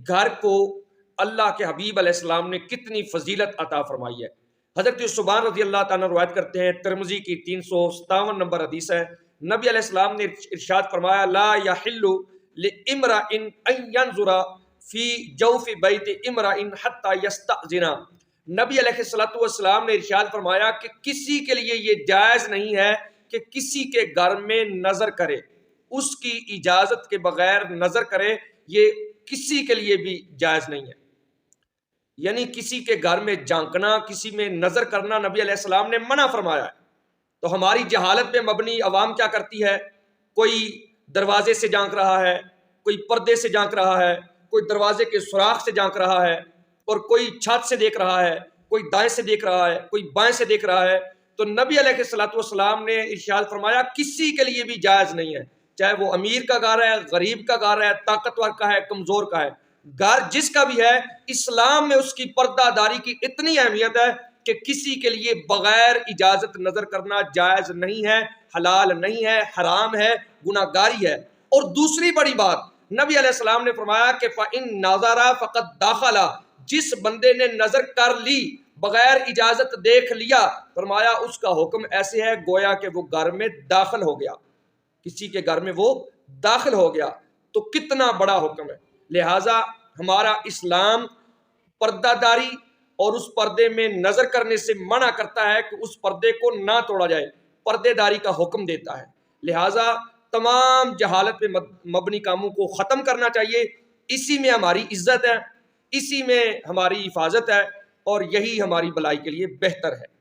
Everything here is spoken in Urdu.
گھر کو اللہ کے حبیب علیہ السلام نے کتنی فضیلت عطا فرمائی ہے۔ حضرت صبان رضی اللہ تعالیٰ روایت کرتے ہیں، ترمذی کی 357 نمبر حدیث ہے، نبی علیہ السلام نے ارشاد فرمایا، لا یحل لامرأ ان ينظر فی جوف بیت امرأ حتی یستأذن۔ نبی علیہ السلام نے ارشاد فرمایا کہ کسی کے لیے یہ جائز نہیں ہے کہ کسی کے گھر میں نظر کرے، اس کی اجازت کے بغیر نظر کرے، یہ کسی کے لیے بھی جائز نہیں ہے۔ یعنی کسی کے گھر میں جھانکنا، کسی میں نظر کرنا نبی علیہ السلام نے منع فرمایا ہے۔ تو ہماری جہالت پہ مبنی عوام کیا کرتی ہے؟ کوئی دروازے سے جھانک رہا ہے، کوئی پردے سے جھانک رہا ہے، کوئی دروازے کے سوراخ سے جھانک رہا ہے، اور کوئی چھت سے دیکھ رہا ہے، کوئی دائیں سے دیکھ رہا ہے، کوئی بائیں سے دیکھ رہا ہے۔ تو نبی علیہ السلام نے ارشاد فرمایا کسی کے لیے بھی جائز نہیں ہے، چاہے وہ امیر کا گھر ہے، غریب کا گھر ہے، طاقتور کا ہے، کمزور کا ہے، گھر جس کا بھی ہے، اسلام میں اس کی پردہ داری کی اتنی اہمیت ہے کہ کسی کے لیے بغیر اجازت نظر کرنا جائز نہیں ہے، حلال نہیں ہے، حرام ہے، گناہ گاری ہے۔ اور دوسری بڑی بات نبی علیہ السلام نے فرمایا کہ فَإِن نَظَرَ فَقَدْ دَخَلَ، جس بندے نے نظر کر لی، بغیر اجازت دیکھ لیا، فرمایا اس کا حکم ایسے ہے گویا کہ وہ گھر میں داخل ہو گیا، کسی کے گھر میں وہ داخل ہو گیا۔ تو کتنا بڑا حکم ہے۔ لہٰذا ہمارا اسلام پردہ داری اور اس پردے میں نظر کرنے سے منع کرتا ہے کہ اس پردے کو نہ توڑا جائے، پردے داری کا حکم دیتا ہے۔ لہٰذا تمام جہالت پہ مبنی کاموں کو ختم کرنا چاہیے، اسی میں ہماری عزت ہے، اسی میں ہماری حفاظت ہے، اور یہی ہماری بھلائی کے لیے بہتر ہے۔